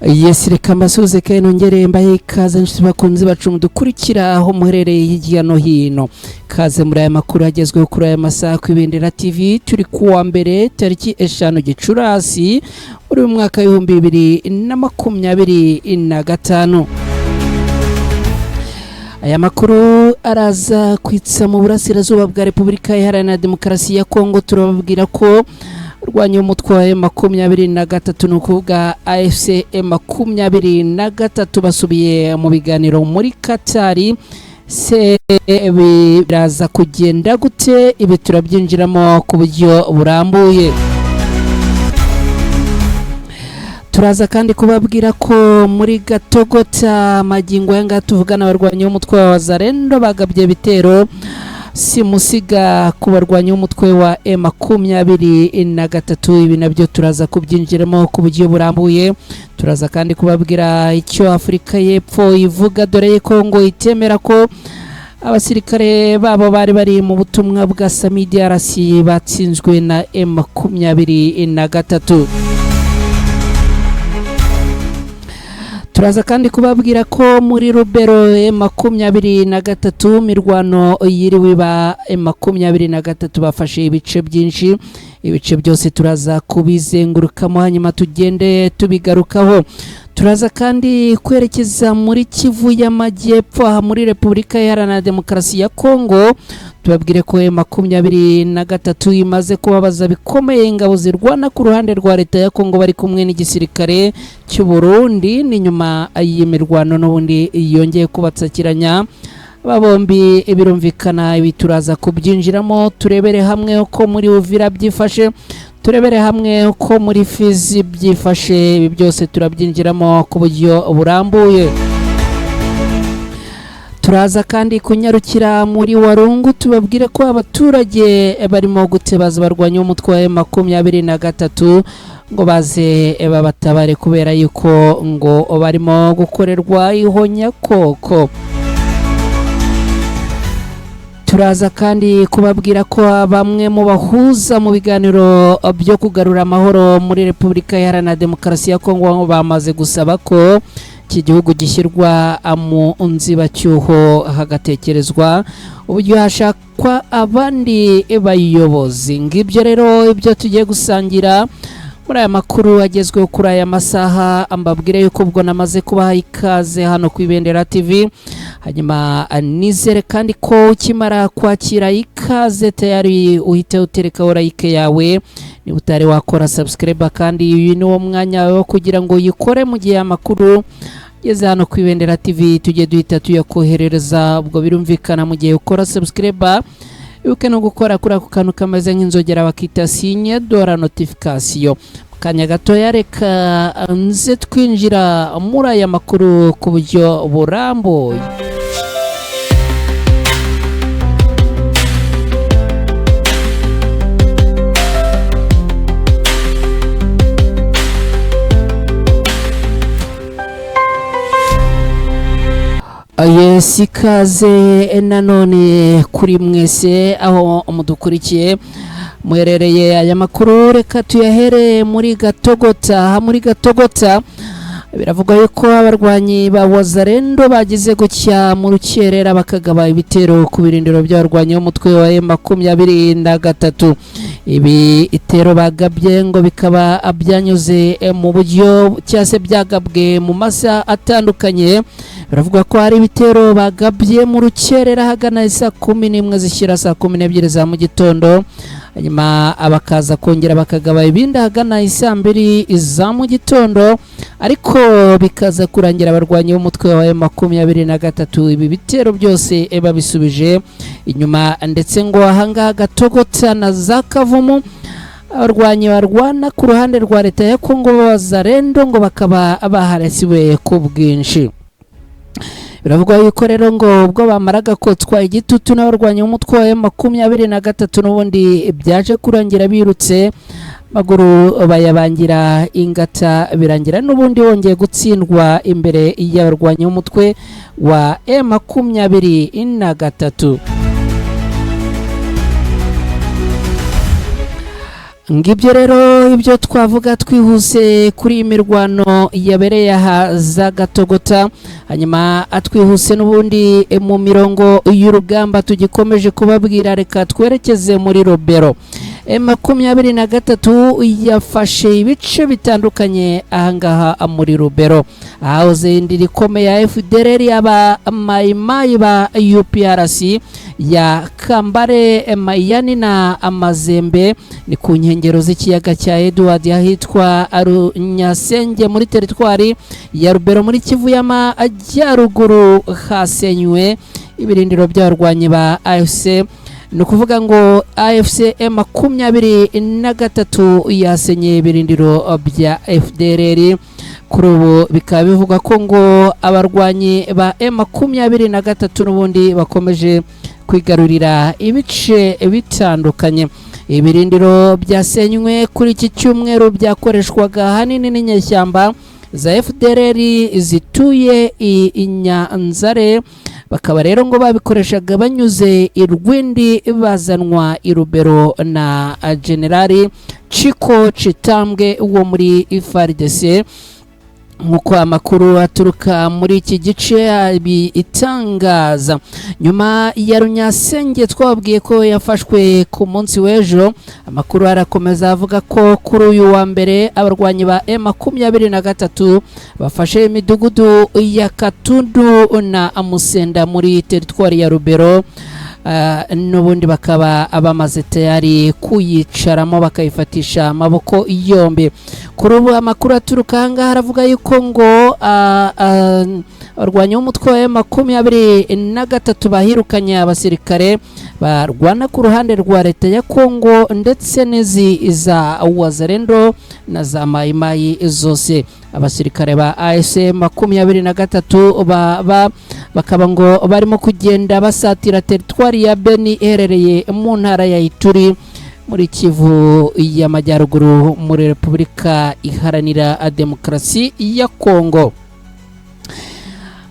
Yes, reka mbasuze kandi nongere mbahe ikaze inshuti bakunzi bacu mudukurikira aho muherereye hirya no hino. Kaze muri aya makuru agezweho kuri aya masaha ku Ibendera TV. Turi kuwa mbere tariki 5 Gicurasi muri mwaka wa 2025. Aya makuru araza kwitsa mu burasirazuba bwa Repubulika Iharanira Demokarasi ya Kongo. Turababwira ko urwanya umutwe wa M23 nukuvuga AFC M23 basubiye mu biganiro muri Katari. Se biraza kugenda gute? Ibi turabyinjiramo ku buryo burambuye. Turaza kandi kubabwira ko muri Gatogota magingo yanga tuvugana abarwanya umutwe wa Wazalendo bagabye bitero simusiga ku barwanya umutwe wa M23. Ibi nabyo turaza kubyinjiramo ku buryo burambuye. Turaza kandi kubabwira icyo Afrika y'Epfo ivuga dore ko ngo itemera ko abasirikare babo bari mu butumwa bwa SAMIDRC batsinzwe na M23. Turaza kandi kubabwira ko muri Rubero M23 mirwano yiriwe ba M23 bafashe ibice byinshi. Ibice byose turaza kubizengurukamo hanyuma tugende tubigarukaho. Turaza kandi kwerekeza muri Kivu y'Amajyepfo muri Repubulika Iharanira Demokarasi ya Kongo. Tubabwire ko M23 imaze kubabaza bikomeye ingabo zirwana ku ruhande rwa leta ya Kongo bari kumwe n'igisirikare cy'u Burundi. Ni nyuma y'imirwano n'ubundi yongeye kubatsakiranya babombi birumvikana. Ibi turaza kubyinjiramo turebere hamwe uko muri Uvira byifashe, turebere hamwe uko muri Fizi byifashe. Ibi byose turabyinjiramo ku buryo burambuye. Turaza kandi kunyarukira muri Warungu tubabwire ko abaturage barimo gutebaza barwanya umutwe wa M23 ngo baze babatabare kubera yuko ngo barimo gukorerwa ihonyakoko. Turaza kandi kubabwira ko bamwe mu bahuza mu biganiro byo kugarura amahoro muri Repubulika Iharanira Demokarasi ya Kongo bamaze gusaba ko iki gihugu gishyirwa mu nzibacyuho hagatekerezwa uburyo hashakwa abandi bayobozi. Ngibyo rero ibyo tugiye gusangira muri aya makuru agezweho kuri aya masaha. Ambabwire yuko ubwo namaze kubaha ikaze hano ku Ibendera TV. Hanyuma nizere kandi ko ukimara kwakira ikaze tayari uhite utereka like yawe. Ni utari wakora subscribe kandi uyu ni wo mwanya wo kugira ngo yikore mu gihe amakuru yeze hano ku Ibendera TV tujye duhita tuyakoherereza. Ubwo birumvikana mu gihe ukora subscribe yuke no gukora kuri ako kantu kameze nk'inzogera bakita signe de la notification. Kanya gato yareka nze twinjira muri aya makuru ku buryo burambuye. Yes, ikaze nanone kuri mwese aho mudukurikiye muherereye. Aya makuru reka tuyahere muri Gatogota. Muri Gatogota biravuga yuko abarwanyi ba Wazalendo bagize gucya mu rukerera bakagaba ibitero ku birindiro by'abarwanyi b'umutwe wa M23. Ibi itero bagabye ngo bikaba byanyuze mu buryo cyase byagabwe mu masa atandukanye. Biravuga ko hari ibitero bagabye mu rukerera hagana saa 11 zishyira saa 12 za mu gitondo. Hanyuma abakaza kongera bakagaba ibindi hagana saa 2 za mu gitondo, ariko bikaza kurangira abarwanyi b'umutwe wa M23 ibi bitero byose babisubije inyuma. Ndetse ngo ahangaha Gatogota na za Kavumu abarwanyi barwana ku ruhande rwa leta ya Kongo Wazalendo ngo bakaba baharasiwe ku bwinshi. Biravuga yuko rero ngo ubwo bamaraga kotswa igitutu n'abarwanyi b'umutwe wa M23 n'ubundi byaje kurangira birutse maguru bayabangira ingata, birangira n'ubundi wongeye gutsindwa imbere y'abarwanyi b'umutwe wa M23. ngibyo rero ibyo twavuga twihuse kuri imirwano yabereye aha za Gatogota, hanyuma atwihuse n'ubundi mu mirongo y'urugamba tugikomeje kubabwira. Reka twerekeze muri Robero. M23 yafashe ibice bitandukanye ahangaha muri Robero, ahoze indiri komeye ya FDLR aba mayimayi ba UPRC ya Kambare Mayani na Amazembe ni ku nkengero z'ikiyaga cya Edward ahitwa Arunyasenge muri teritwari ya Rubero muri Kivu y'Amajyaruguru. Hasenywe ibirindiro by'abarwanyi ba AFC, ni ukuvuga ngo AFC M23 yasenye ibirindiro bya FDLR. Kuri ubu bikaba bivuga ko ngo abarwanyi ba M23 n'ubundi bakomeje kwigarurira ibice bitandukanye. Ibirindiro byasenywe kuri iki cyumweru byakoreshwaga hanini n'inyeshyamba za FDLR zituye i Nyanzare, bakaba rero ngo babikoreshaga banyuze irwindi bazanwa i Rubero na Generali Chiko Chitambwe wo muri FARDC. Nkuko amakuru aturuka muri iki gice itangaza, nyuma ya Runyasenge twabwiye ko yafashwe ku munsi w'ejo, amakuru arakomeza avuga ko kuri uyu wa mbere abarwanyi ba M23 bafashe imidugudu ya Katundu na Amusenda muri teritwari ya Rubero. N'ubundi bakaba abamaze tayari kuyicaramo bakayifatisha amaboko yombi. Kuri ubu amakuru aturuka ahangaha aravuga yuko ngo abarwanyi b'umutwe wa M23 bahirukanye abasirikare barwana ku ruhande rwa leta ya Kongo ndetse n'izi za Wazalendo na za Mayimayi zose. Abasirikare ba AFC 23 bakaba ngo barimo kugenda basatira teritwari ya Beni iherereye mu ntara ya Ituri muri Kivu y'Amajyaruguru muri Repubulika Iharanira Demokarasi ya Kongo.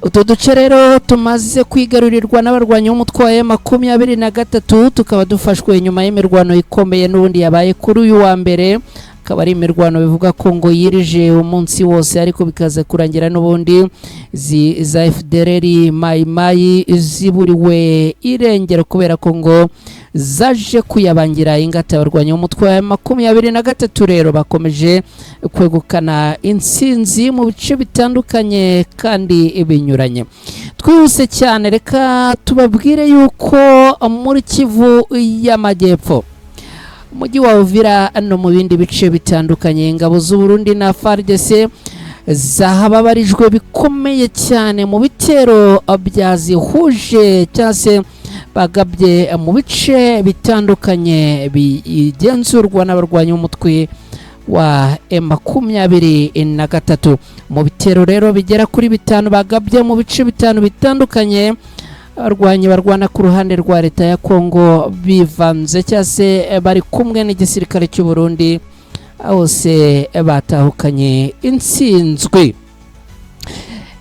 Utu duce rero tumaze kwigarurirwa n'abarwanyi b'umutwe wa M23 tukaba dufashwe nyuma y'imirwano ikomeye n'ubundi yabaye kuri uyu wa mbere. Akaba ari imirwano bivuga ko ngo yirije umunsi wose, ariko bikaza kurangira n'ubundi za FDLR mayimayi ziburiwe irengero kubera ko ngo zaje kuyabangira ingata abarwanyi b'umutwe wa M23. Rero bakomeje kwegukana intsinzi mu bice bitandukanye kandi binyuranye. Twihuse cyane, reka tubabwire yuko muri Kivu y'Amajyepfo, umujyi wa Uvira no mu bindi bice bitandukanye, ingabo z'u Burundi na FARDC zahababarijwe bikomeye cyane mu bitero byazihuje cyangwa se bagabye mu bice bitandukanye bigenzurwa n'abarwanyi b'umutwe wa M23. Mu bitero rero bigera kuri 5 bagabye mu bice 5 bitandukanye, abarwanyi barwana ku ruhande rwa leta ya Kongo bivanze cyangwa se bari kumwe n'igisirikare cy'u Burundi, bose batahukanye intsinzwi.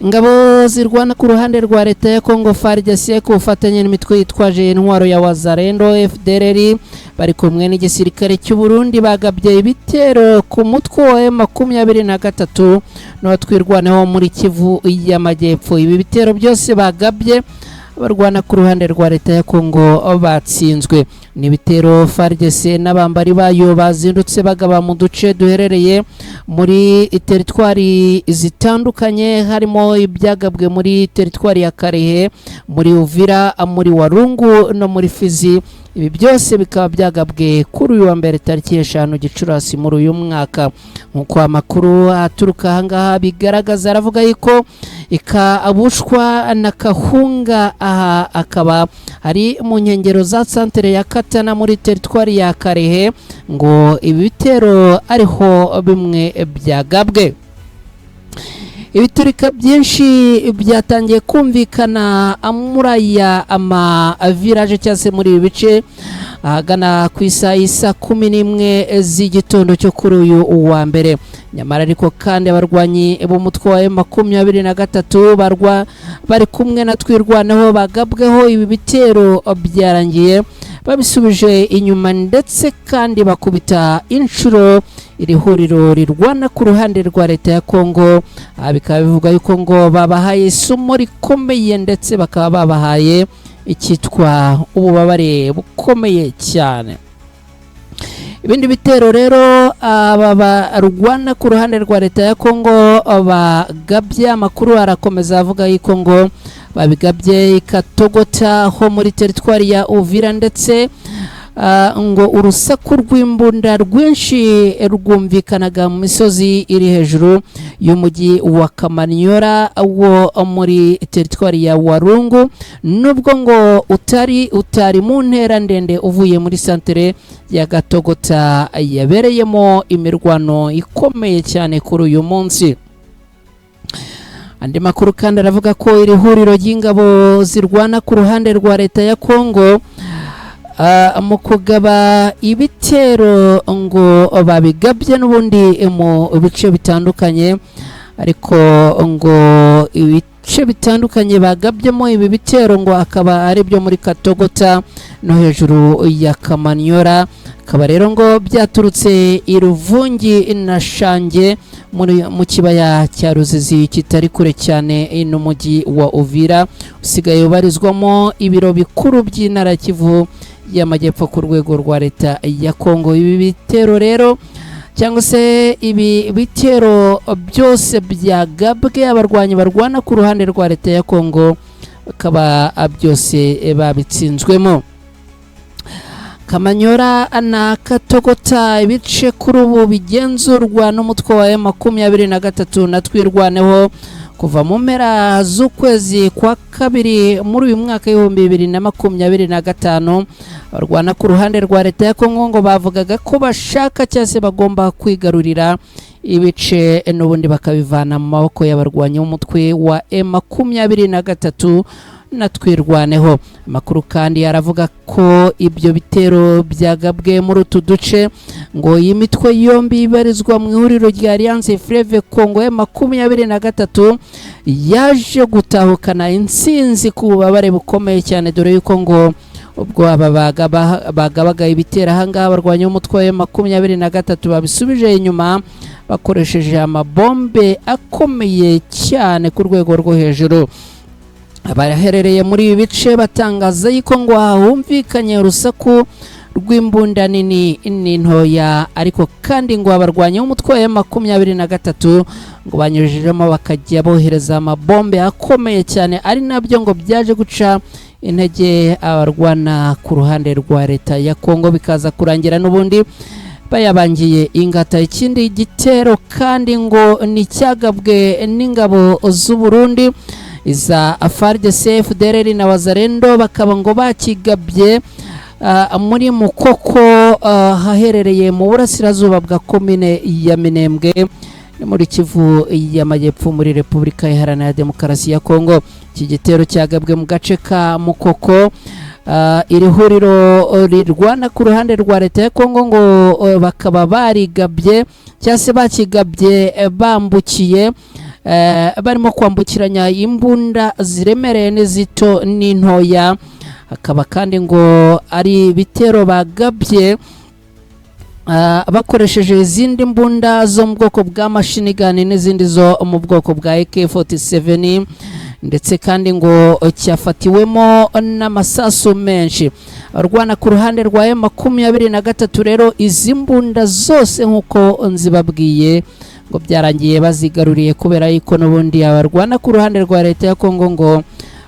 Ingabo zirwana ku ruhande rwa leta ya Kongo FARDC ku bufatanye n'imitwe yitwaje intwaro ya Wazalendo FDLR bari kumwe n'igisirikare cy'u Burundi bagabye ibitero ku mutwe wa M23 no twirwanaho muri Kivu y'Amajyepfo. Ibi bitero byose bagabye barwana ku ruhande rwa leta ya Kongo batsinzwe. Ni bitero FARDC n'abambari bayo bazindutse bagaba mu duce duherereye muri teritwari zitandukanye, harimo ibyagabwe muri teritwari ya Karehe, muri Uvira, muri Warungu no muri Fizi. Ibi byose bikaba byagabwe kuri uyu wa mbere tariki 5 Gicurasi muri uyu mwaka. Nkuko amakuru aturuka ahangaha bigaragaza, aravuga yuko ikabushwa na Kahunga aha akaba ari mu nkengero za santere ya Katana muri teritwari ya Karehe, ngo ibi bitero ariho bimwe byagabwe. Ibiturika byinshi byatangiye kumvikana amuraya ama village cyase muri ibi bice ahagana ku isa 11 z'igitondo cyo kuri uyu wa mbere. nyamara ariko kandi abarwanyi b'umutwe wa M23 bari kumwe na twirwaneho bagabweho ibi bitero byarangiye babisubije inyuma ndetse kandi bakubita inshuro iri huriro rirwana ku ruhande rwa leta ya Kongo. Bikaba bivuga yuko ngo babahaye isomo rikomeye ndetse bakaba babahaye icyitwa ububabare bukomeye cyane. Ibindi bitero rero barwana ku ruhande rwa leta ya Kongo bagabye, amakuru arakomeza avuga yuko ngo babigabye ikatogota ho muri teritwari ya Uvira ndetse ngo urusaku rw'imbunda rwinshi rwumvikanaga mu misozi iri hejuru y'umujyi wa Kamanyola wo muri teritwari ya Warungu, nubwo ngo utari mu ntera ndende uvuye muri santere ya Gatogota yabereyemo imirwano ikomeye cyane kuri uyu munsi. Andi makuru kandi aravuga ko iri huriro ry'ingabo zirwana ku ruhande rwa leta ya Kongo mu kugaba ibitero ngo babigabye n'ubundi mu bice bitandukanye, ariko ngo ibice bitandukanye bagabyemo ibi bitero ngo akaba ari byo muri Katogota no hejuru ya Kamanyola, akaba rero ngo byaturutse iruvungi na Shange mu kibaya cya Ruzizi kitari kure cyane n'umujyi wa Uvira usigaye ubarizwamo ibiro bikuru by'intara Kivu y'Amajyepfo ku rwego rwa leta ya Kongo. Ibi bitero rero cyangwa se ibi bitero byose byagabwe abarwanyi barwana ku ruhande rwa leta ya Kongo bakaba byose babitsinzwemo. Kamanyola na Katogota ibice kuri ubu bigenzurwa n'umutwe wa M23 na twirwaneho kuva mu mpera z'ukwezi kwa kabiri muri uyu mwaka w'2025. Barwana ku ruhande rwa leta ya Kongo ngo bavugaga ko bashaka cyase bagomba kwigarurira ibice n'ubundi bakabivana mu maboko y'abarwanyi b'umutwe wa M23 na twirwaneho. Amakuru kandi aravuga ko ibyo bitero byagabwe muri utu duce ngo iyi mitwe yombi ibarizwa mu ihuriro rya Alliance Fleuve Congo M23 yaje gutahukana intsinzi ku bubabare bukomeye cyane, dore yuko ngo ubwo aba bagabaga ibitera ahangaha abarwanyi b'umutwe wa M23 babisubije inyuma bakoresheje amabombe akomeye cyane ku rwego rwo hejuru. Abaherereye muri ibi bice batangaza yuko ngo humvikanye urusaku rw'imbunda nini n'intoya, ariko kandi ngo abarwanyi b'umutwe wa M23 ngo banyujijemo bakajya bohereza amabombe akomeye cyane, ari nabyo ngo byaje guca intege abarwana ku ruhande rwa leta ya Kongo, bikaza kurangira n'ubundi bayabangiye ingata. Ikindi gitero kandi ngo ni cyagabwe n'ingabo z'u Burundi iza FARDC, FDLR na Wazalendo, bakaba ngo bakigabye muri Mukoko haherereye mu burasirazuba bwa komine ya Minembwe muri Kivu y'Amajyepfo muri Repubulika Iharanira Demokarasi ya Kongo. Iki gitero cyagabwe mu gace ka Mukoko. Iri huriro rirwana ku ruhande rwa leta ya Kongo ngo bakaba barigabye cyase bakigabye bambukiye barimo kwambukiranya imbunda ziremereye n'izito n'intoya. Akaba kandi ngo ari bitero bagabye bakoresheje izindi mbunda zo mu bwoko bwa machine gun n'izindi zo mu bwoko bwa AK47, ndetse kandi ngo cyafatiwemo n'amasasu menshi. Arwana ku ruhande rwa M23 rero izi mbunda zose nkuko nzibabwiye ngo byarangiye bazigaruriye, kubera yuko n'ubundi abarwana ku ruhande rwa leta ya Kongo ngo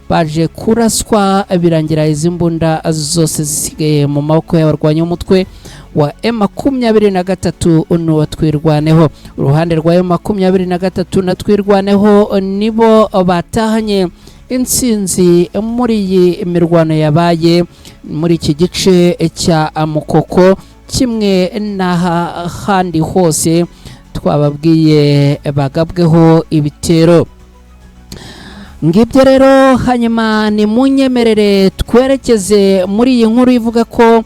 baje kuraswa birangira izi mbunda zose zisigaye mu maboko y'abarwanyi b'umutwe wa M23 n'uwa twirwaneho. Uruhande rwa M23 na twirwaneho nibo batahanye intsinzi muri iyi mirwano yabaye muri iki gice cya Mukoko, kimwe n'ahandi hose twababwiye bagabweho ibitero. Ngibyo rero hanyuma ni munyemerere twerekeze muri iyi nkuru ivuga ko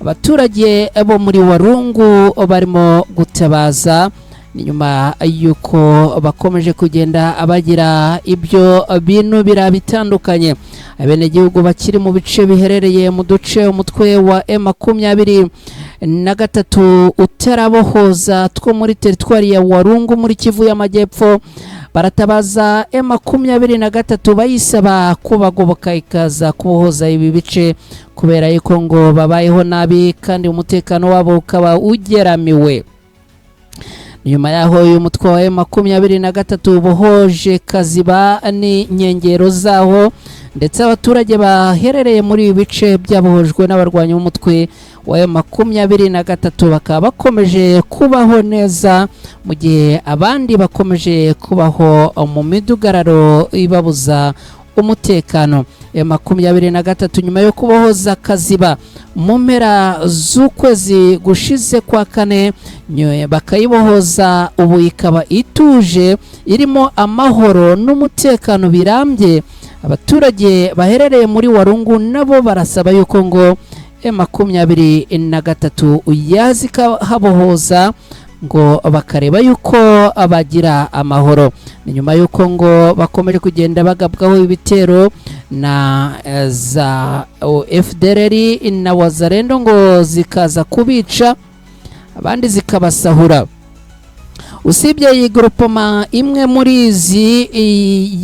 abaturage bo muri Warungu barimo gutabaza ni nyuma yuko bakomeje kugenda abagira ibyo bintu bitandukanye. Abenegihugu bakiri mu bice biherereye mu duce umutwe wa M23 utarabohoza two muri teritwari ya Warungu muri Kivu y'Amajyepfo baratabaza M23 bayisaba kubagoboka ikaza kubohoza ibi bice kubera yuko ngo babayeho nabi kandi umutekano wabo ukaba ugeramiwe. Nyuma yaho uyu mutwe wa M23 bohoje Kaziba ni nyengero zaho ndetse abaturage baherereye muri ibi bice byabohojwe n'abarwanyi b'umutwe wa M23 bakaba bakomeje kubaho neza mu gihe abandi bakomeje kubaho mu midugararo ibabuza umutekano. M23 nyuma yo kubohoza Kaziba mu mpera z'ukwezi gushize kwa kane bakayibohoza ubu ikaba ituje irimo amahoro n'umutekano birambye. Abaturage baherereye muri Warungu nabo barasaba yuko ngo M23 yazikahabohoza ngo bakareba yuko abagira amahoro. Ni nyuma yuko ngo bakomeje kugenda bagabwaho ibitero na za FDLR na Wazalendo ngo zikaza kubica abandi zikabasahura. Usibye iyi groupement imwe muri izi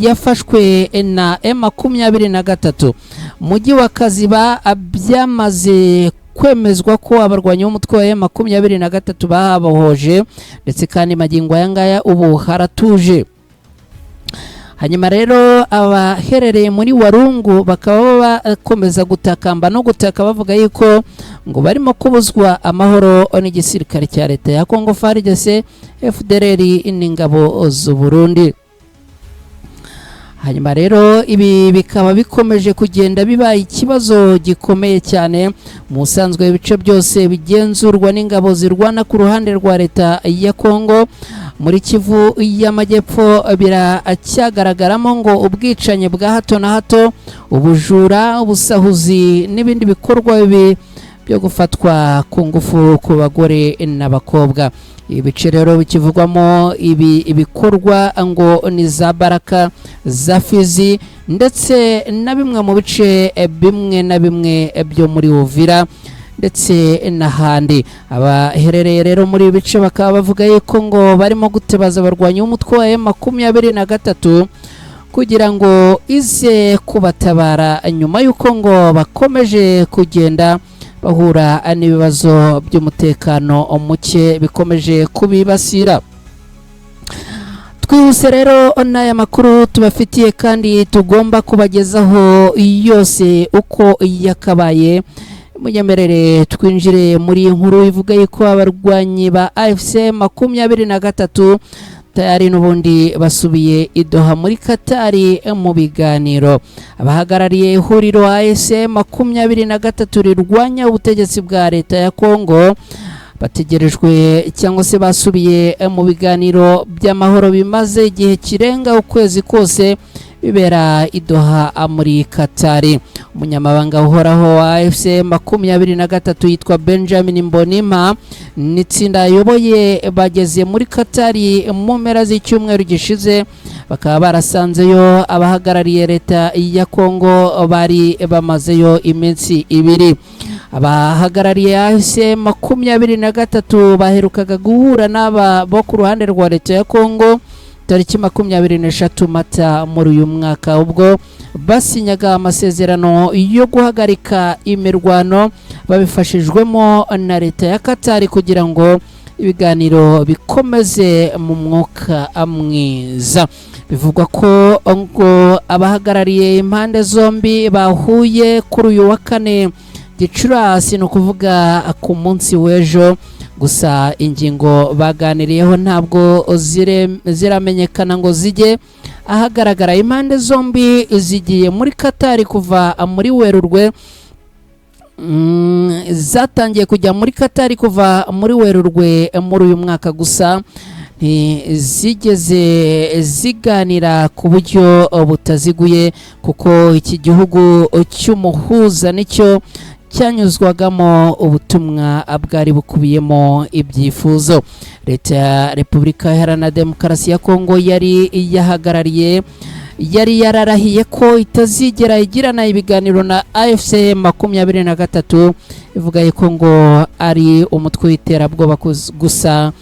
yafashwe na M23 mujyi wa Kaziba byamaze kwemezwa ko abarwanyi b'umutwe wa M23 bahabohoje ndetse kandi magingo aya ngaya ubu haratuje. Hanyuma rero abaherereye muri Warungu bakaba bakomeza gutakamba no gutaka bavuga yuko ngo barimo kubuzwa amahoro n'igisirikare cya leta ya Kongo FARDC, FDLR n'ingabo z'u Burundi. Hanyuma rero ibi bikaba bikomeje kugenda biba ikibazo gikomeye cyane mu sanzwe ibice byose bigenzurwa n'ingabo zirwana ku ruhande rwa leta ya Kongo. Muri Kivu y'Amajyepfo biracyagaragaramo ngo ubwicanye bwa hato na hato, ubujura, ubusahuzi n'ibindi bikorwa bibi byo gufatwa ku ngufu ku bagore n'abakobwa. Ibice rero bikivugwamo ibikorwa ngo ni za Baraka, za Fizi ndetse na bimwe mu bice bimwe na bimwe byo muri Uvira ndetse n'ahandi. Abaherereye rero muri bice bakaba bavuga yuko ngo barimo gutebaza abarwanyi b'umutwe wa M23 kugira ngo ize kubatabara nyuma yuko ngo bakomeje kugenda bahura n'ibibazo by'umutekano muke bikomeje kubibasira. Twihuse rero n'aya makuru tubafitiye kandi tugomba kubagezaho yose uko yakabaye. Munyemerere twinjire muri inkuru ivuga yuko abarwanyi ba AFC 23 tayari n'ubundi basubiye i Doha muri Katari mu biganiro. Abahagarariye ihuriro AFC 23 rirwanya ubutegetsi bwa leta ya Kongo bategerejwe cyangwa se basubiye mu biganiro by'amahoro bimaze igihe kirenga ukwezi kose bibera i Doha muri Katari. Umunyamabanga uhoraho wa AFC 23 yitwa Benjamin Mbonima n'itsinda ayoboye bageze muri Katari mu mpera z'icyumweru gishize, bakaba barasanzeyo abahagarariye leta ya Kongo bari bamazeyo iminsi ibiri. Abahagarariye AFC 23 baherukaga guhura n'aba bo ku ruhande rwa leta ya Kongo tariki 23 Mata muri uyu mwaka, ubwo basinyaga amasezerano yo guhagarika imirwano babifashijwemo na leta ya Katari kugira ngo ibiganiro bikomeze mu mwuka mwiza. Bivugwa ko ngo abahagarariye impande zombi bahuye kuri uyu wa kane Gicurasi, no kuvuga ku munsi w'ejo. Gusa ingingo baganiriyeho ntabwo ziramenyekana ngo zijye ahagaragara. Impande zombi zigiye muri Katari kuva muri Werurwe, zatangiye kujya muri Katari kuva muri Werurwe muri uyu mwaka, gusa zigeze ziganira ku buryo butaziguye kuko iki gihugu cy'umuhuza nicyo cyanyuzwagamo ubutumwa bwari bukubiyemo ibyifuzo. leta ya Repubulika Iharanira Demokarasi ya Kongo yari yararahiye ko itazigera igirana ibiganiro na AFC 23 ivuga ko ngo ari umutwe w'iterabwoba gusa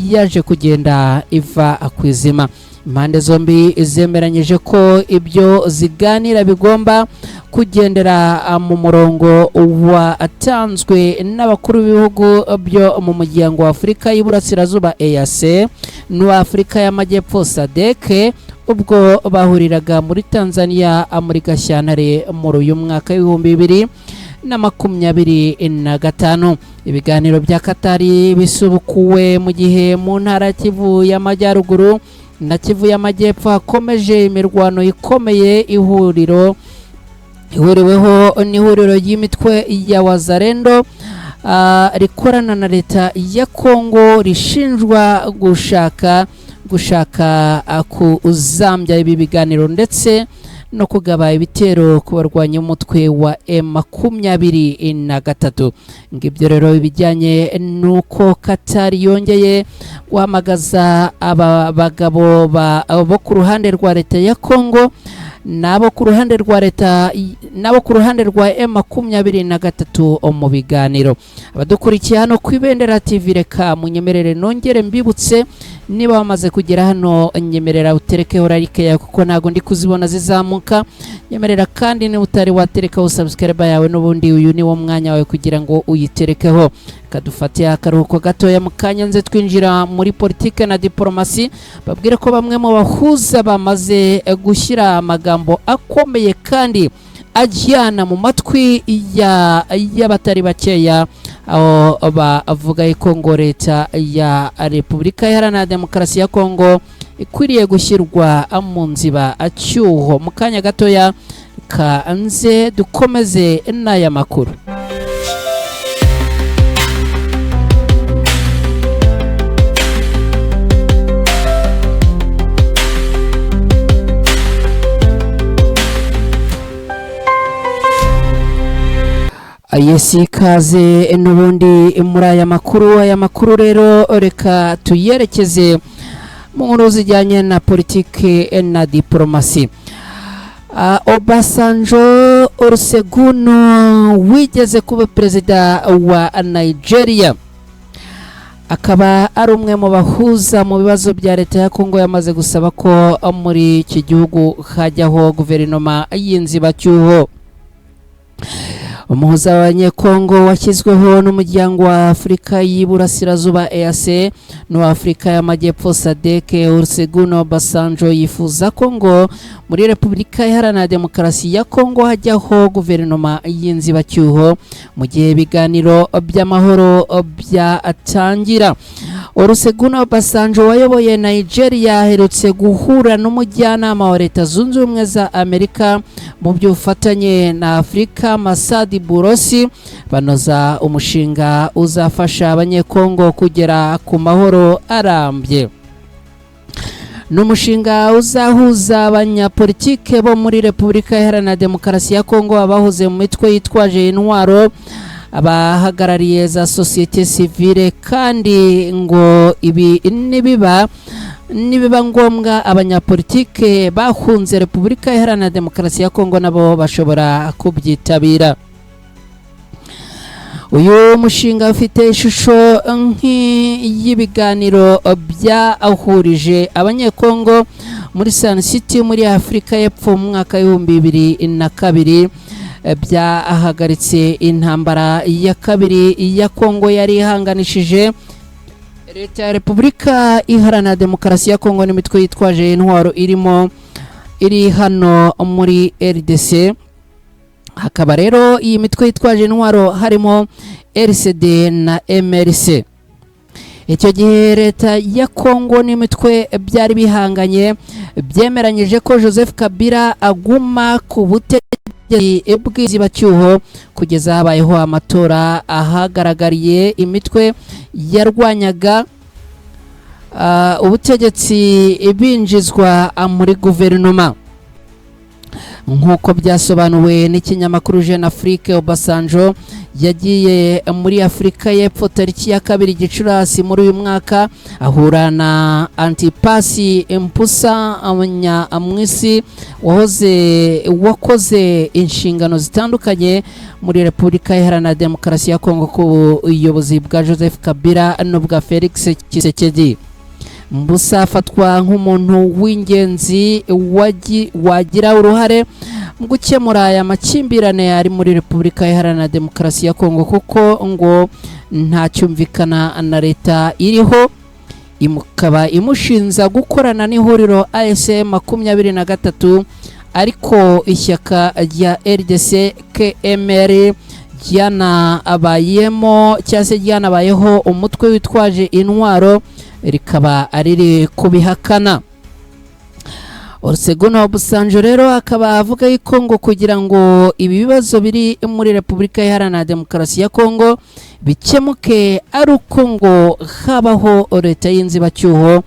yaje kugenda iva akwizima. Impande zombi zemeranyije ko ibyo ziganira bigomba kugendera mu murongo watanzwe n'abakuru b'ibihugu byo mu muryango wa Afurika y'Iburasirazuba EAC n'Afurika y'Amajyepfo SADC ubwo bahuriraga muri Tanzania muri Gashyantare muri uyu mwaka w'2025. Ibiganiro bya Katari bisubukuwe mu gihe mu ntara Kivu y'Amajyaruguru na Kivu y'Amajyepfo hakomeje imirwano ikomeye ihuriweho n'ihuriro ry'imitwe ya Wazalendo rikorana na leta ya Kongo rishinjwa gushaka kuzambya ibi biganiro ndetse no kugaba ibitero ku barwanya umutwe wa M23. Ngibyo rero ibijyanye nuko Katari yongeye guhamagaza aba bagabo bo ku ruhande rwa leta ya Kongo nabo ku ruhande rwa leta nabo ku ruhande rwa M23 mu biganiro. Abadukurikiye hano ku Ibendera TV reka munyemerere nongere mbibutse niba wamaze kugera hano nyemerera uterekeho like yawe kuko nago ndi kuzibona zizamuka. Nyemerera kandi ni utari waterekaho subscribe yawe n'ubundi uyu ni wo mwanya wawe kugira ngo uyiterekeho. Kadufatiye akaruhuko gatoya mu kanya nze twinjira muri politike na diplomasi babwire ko bamwe mu bahuza bamaze gushyira amagambo akomeye kandi ajyana mu matwi y'abatari bakeya aho bavuga ko ngo leta ya Repubulika Iharanira Demokarasi ya Kongo ikwiriye gushyirwa mu nziba acyuho. Mu kanya gatoya kanze dukomeze n'aya makuru. Ayesi kaze n'ubundi muri aya makuru rero reka tuyerekeze mu nkuru zijyanye na politike na diplomasi. Obasanjo Olusegun wigeze kuba perezida wa Nigeria akaba ari umwe mu bahuza mu bibazo bya leta ya Kongo yamaze gusaba ko muri iki gihugu hajyaho guverinoma y'inzibacyuho. Umuhuza w'Abanyekongo washyizweho n'umuryango wa Afurika y'Iburasirazuba EAC n'Afurika y'Amajyepfo SADC Olusegun Obasanjo yifuza ko ngo muri Repubulika Iharanira Demokarasi ya Kongo hajyaho guverinoma y'inzibacyuho mu gihe ibiganiro by'amahoro byatangira. Olusegun Obasanjo wayoboye Nigeria aherutse guhura n'umujyanama wa Leta Zunze Ubumwe za Amerika mu by'ubufatanye na Afurika Masadi Burosi banoza umushinga uzafasha Abanyekongo kugera ku mahoro arambye. N'umushinga uzahuza abanyapolitike bo muri Repubulika Iharanira Demokarasi ya Kongo abahoze mu mitwe yitwaje intwaro abahagarariye za societe civile kandi ngo ibi nibiba ngombwa abanyapolitike bahunze Repubulika Iharanira Demokarasi ya Kongo nabo bashobora kubyitabira. Uyu mushinga ufite ishusho y'ibiganiro byahurije Abanyekongo muri Sun City muri Afurika y'Epfo mu mwaka w'2022 byahagaritse intambara ya kabiri ya Kongo yari ihanganishije leta ya Repubulika Iharanira Demokarasi ya Kongo n'imitwe yitwaje intwaro iri hano muri RDC. Hakaba rero iyi mitwe yitwaje intwaro harimo RCD na MLC. Icyo gihe leta ya Kongo n'imitwe byari bihanganye byemeranyije ko Joseph Kabila aguma ku butegetsi bw'inzibacyuho kugeza habayeho amatora ahagaragariye imitwe yarwanyaga ubutegetsi binjizwa muri guverinoma. nk'uko byasobanuwe n'ikinyamakuru Jeune Afrique. Obasanjo yagiye muri Afurika y'Epfo tariki ya 2 Gicurasi muri uyu mwaka ahura na Antipasi Mpusa Amwisi wakoze inshingano zitandukanye muri Repubulika Iharanira Demokarasi ya Kongo ku buyobozi bwa Joseph Kabila n'ubwa Felix Tshisekedi. Mbusa afatwa nk'umuntu w'ingenzi wagira uruhare mu gukemura aya makimbirane ari muri Repubulika Iharanira Demokarasi ya Kongo, kuko ngo nta cyumvikana na leta iriho, imukaba imushinza gukorana n'ihuriro ASM 23, ariko ishyaka rya RDC KMR ryanabayeho umutwe witwaje intwaro rikaba ariri kubihakana. Olusegun Obasanjo rero akaba avuga yuko ngo kugira ngo ibi bibazo biri muri Repubulika Iharanira Demokarasi ya Kongo bikemuke ari uko ngo habaho leta y'inzibacyuho,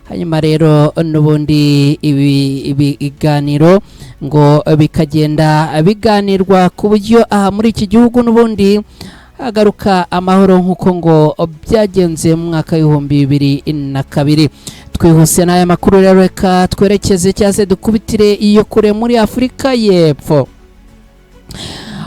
hanyuma rero n'ubundi ibi iganiro ngo bikagenda biganirwa ku buryo aha muri iki gihugu n'ubundi agaruka amahoro nk'uko ngo byagenze mu mwaka w'2002. Twihuse n'aya makuru rero, reka twerekeze cyase dukubitire iyo kure muri Afurika y'Epfo.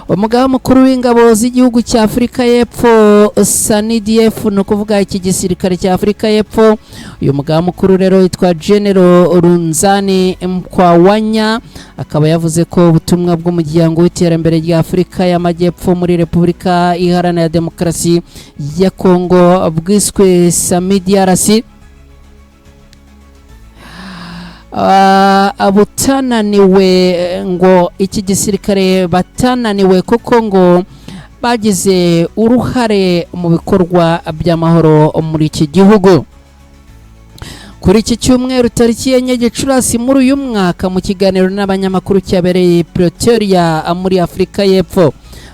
Umugaba mukuru w'ingabo z'igihugu cya Afurika y'Epfo SANIDF, no kuvuga iki gisirikare cya Afurika y'Epfo, uyu mugaba mukuru rero yitwa General Runzani Mkwawanya, akaba yavuze ko ubutumwa bw'umuryango w'iterambere rya Afurika y'Amajyepfo muri Repubulika Iharanira Demokarasi ya Kongo bwiswe SAMIDRC abutananiwe, ngo iki gisirikare batananiwe kuko ngo bagize uruhare mu bikorwa by'amahoro muri iki gihugu. Kuri iki cyumweru tariki ya 4 Gicurasi muri uyu mwaka, mu kiganiro n'abanyamakuru cyabereye Pretoria muri Afurika y'Epfo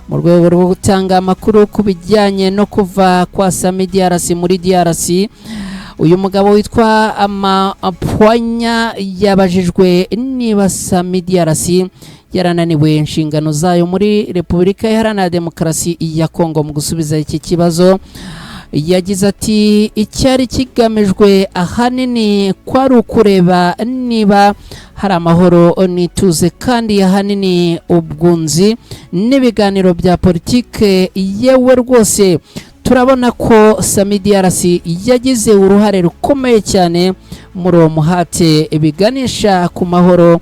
mu rwego rwo gutanga amakuru ku bijyanye no kuva kwa SAMIDRC muri DRC, uyu mugabo witwa Amapwanya yabajijwe niba SAMIDRC yarananiwe inshingano zayo muri Repubulika Iharanira Demokarasi ya Kongo. Mu gusubiza iki kibazo yagize ati icyari kigamijwe ahanini kwari ukureba niba hari amahoro n'ituze, kandi ahanini ubwunzi n'ibiganiro bya politike. Yewe rwose turabona ko SAMIDRC yagize uruhare rukomeye cyane muri uwo muhate biganisha ku mahoro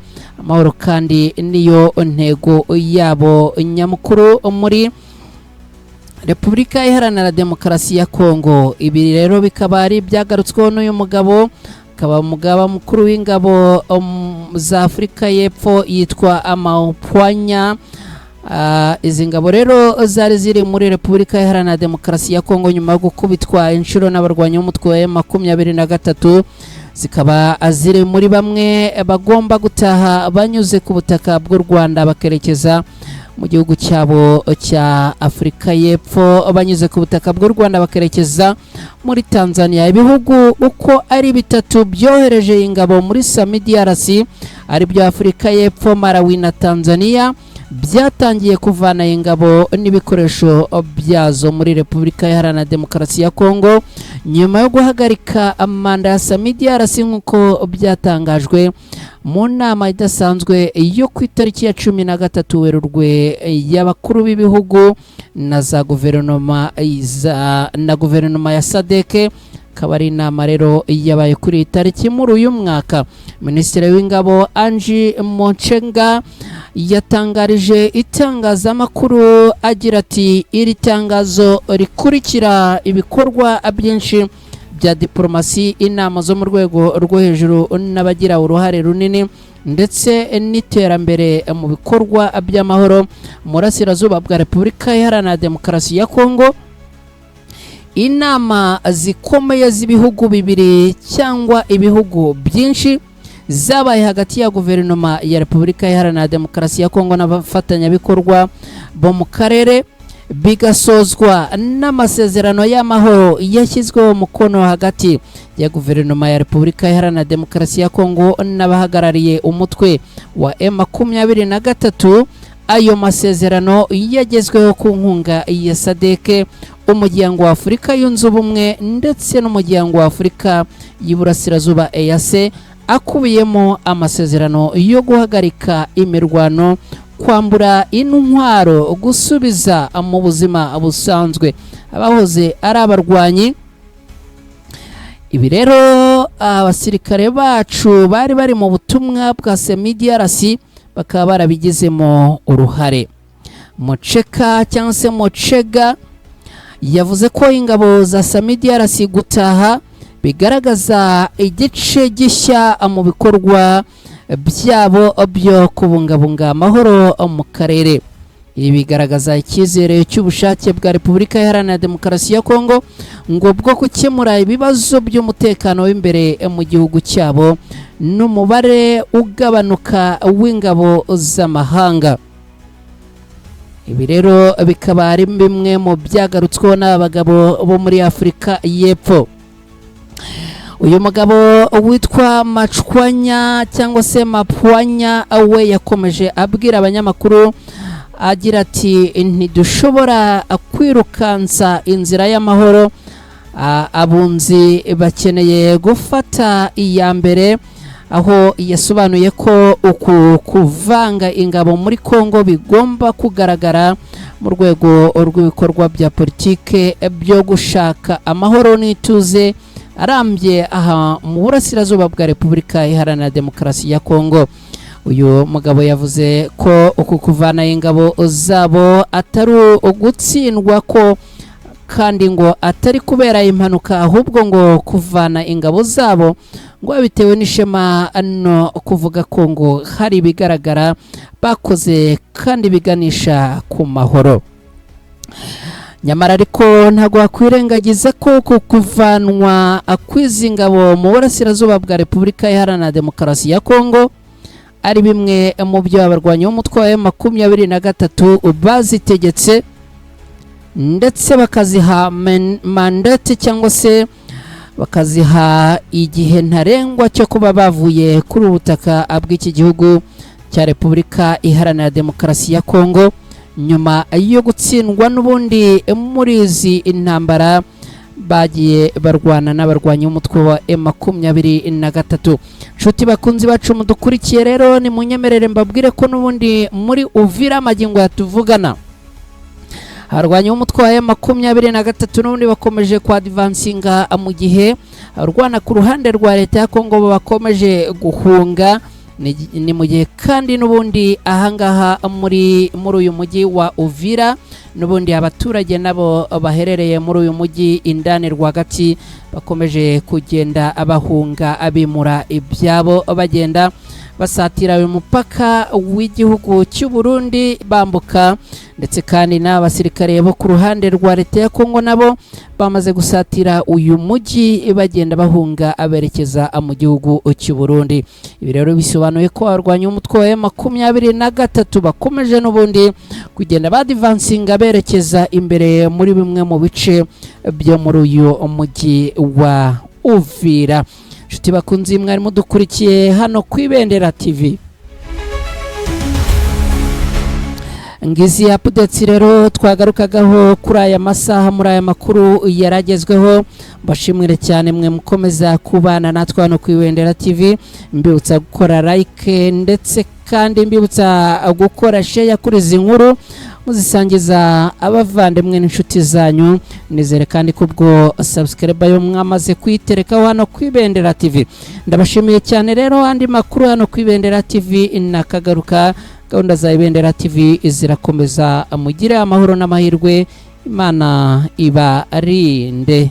kandi niyo ntego yabo nyamukuru muri Repubulika Iharanira Demokarasi ya Kongo. Ibi rero bikaba ari byagarutsweho n'uyu mugabo, akaba umugaba mukuru w'ingabo za Afurika y'Epfo yitwa Amapwanya. Izi ngabo rero zari ziri muri Repubulika Iharanira Demokarasi ya Kongo nyuma yo gukubitwa inshuro n'abarwanyi b'umutwe wa 23, zikaba ziri muri bamwe bagomba gutaha banyuze ku butaka bw'u Rwanda bakerekeza mu gihugu cyabo cya Afurika y'Epfo, banyuze ku butaka bw'u Rwanda bakerekeza muri Tanzania. Ibihugu uko ari bitatu byohereje ingabo muri SAMIDRC ari byo Afurika y'Epfo, Malawi na Tanzania, byatangiye kuvana ingabo n'ibikoresho byazo muri Repubulika Iharanira Demokarasi ya Kongo nyuma yo guhagarika manda ya SAMIDRC nk'uko byatangajwe mu nama idasanzwe yo ku itariki ya 13 Werurwe y'abakuru b'ibihugu na guverinoma ya SADC. Akaba ari inama rero yabaye kuri itariki muri uyu mwaka. Minisitiri w'ingabo Angie Mochenga yatangarije itangazamakuru agira ati iri tangazo rikurikira ibikorwa byinshi bya diplomasi, inama zo mu rwego rwo hejuru n'abagira uruhare runini ndetse n'iterambere mu bikorwa by'amahoro mu burasirazuba bwa Repubulika Iharanira Demokarasi ya Kongo. Inama zikomeye z'ibihugu bibiri cyangwa ibihugu byinshi zabaye hagati ya guverinoma ya Repubulika Iharanira Demokarasi ya Kongo n'abafatanyabikorwa bo mu karere. bigasozwa n'amasezerano y'amahoro yashyizweho umukono hagati ya guverinoma ya Repubulika Iharanira Demokarasi ya Kongo n'abahagarariye umutwe wa M23. Ayo masezerano yagezweho ku nkunga ya SADC, umuryango wa Afurika yunze ubumwe ndetse n'umuryango wa Afurika y'Iburasirazuba EAC, akubiyemo amasezerano yo guhagarika imirwano, kwambura intwaro, gusubiza mu buzima busanzwe abahoze ari abarwanyi. Ibi rero abasirikare bacu bari mu butumwa bwa SEMIDRC bakaba barabigizemo uruhare. Mocheka cyangwa se Mochega yavuze ko ingabo za SEMIDRC gutaha bigaragaza igice gishya mu bikorwa byabo byo kubungabunga amahoro mu karere. Ibi bigaragaza icyizere cy'ubushake bwa Repubulika Iharanira Demokarasi ya Kongo ngo bwo gukemura ibibazo by'umutekano w'imbere mu gihugu cyabo n'umubare ugabanuka w'ingabo z'amahanga. Ibi rero bikaba ari bimwe mu byagarutsweho n'abagabo bo muri Afurika y'Epfo. Uyu mugabo witwa Machwanya cyangwa se Mapwanya we yakomeje abwira abanyamakuru agira ati ntidushobora kwirukansa inzira y'amahoro, abunzi bakeneye gufata iya mbere, aho yasobanuye ko kuvanga ingabo muri Kongo bigomba kugaragara mu rwego rw'ibikorwa bya politike byo gushaka amahoro n'ituze arambye aha mu burasirazuba bwa Repubulika Iharanira Demokarasi ya Kongo. Uyu mugabo yavuze ko uku kuvana ingabo zabo atari ugutsindwa ko kandi ngo atari kubera impanuka, ahubwo ngo kuvana ingabo zabo ngo bitewe n'ishema no kuvuga ko ngo hari ibigaragara bakoze kandi biganisha ku mahoro. Nyamara ariko ntabwo hakwirengagiza ko kuvanwa kw'izi ngabo mu burasirazuba bwa Repubulika Iharanira Demokarasi ya Kongo ari bimwe mu byo abarwanyi b'umutwe wa M23 bazitegetse ndetse bakaziha mandate cyangwa se bakaziha igihe ntarengwa cyo kuba bavuye kuri ubutaka bw'iki gihugu cya Repubulika Iharanira Demokarasi ya Kongo nyuma yo gutsindwa n'ubundi muri izi intambara bagiye barwana n'abarwanyi b'umutwe wa M23. Nshuti bakunzi bacu mudukurikiye rero ni munyemerere mbabwire ko n'ubundi muri Uvira magingo yatuvugana abarwanyi b'umutwe wa M23 n'ubundi bakomeje kwa advancinga mu gihe abarwana ku ruhande rwa leta ya Kongo bakomeje guhunga. Ni mu gihe kandi n'ubundi ahangaha muri uyu mujyi wa Uvira n'ubundi abaturage nabo baherereye muri uyu mujyi indani rwagati bakomeje kugenda abahunga abimura ibyabo bagenda basatira uyu mupaka w'igihugu cy'u Burundi bambuka, ndetse kandi n'abasirikare bo ku ruhande rwa leta ya Kongo nabo bamaze gusatira uyu mujyi bagenda bahunga aberekeza mu gihugu cy'u Burundi. Ibi rero bisobanuye ko abarwanyi b'umutwe wa M23 bakomeje n'ubundi kugenda badvancinga berekeza imbere muri bimwe mu bice byo muri uyu mujyi wa Uvira. Nshuti bakunzi mwari mudukurikiye hano ku Ibendera TV. Ngizi updates rero twagarukagaho kuri aya masaha muri aya makuru yaragezweho. Mbashimire cyane mwe mukomeza kubana natwe hano ku Ibendera TV. Mbibutsa gukora like ndetse kandi mbibutsa gukora share kuri izi nkuru muzisangiza abavandimwe n'inshuti zanyu. Nizere kandi kubwo subscribe yo mwamaze kwiterekaho hano ku Ibendera TV. Ndabashimiye cyane rero, andi makuru hano ku Ibendera TV nakagaruka. Gahunda za Ibendera TV zirakomeza, mugire amahoro n'amahirwe, Imana ibarinde.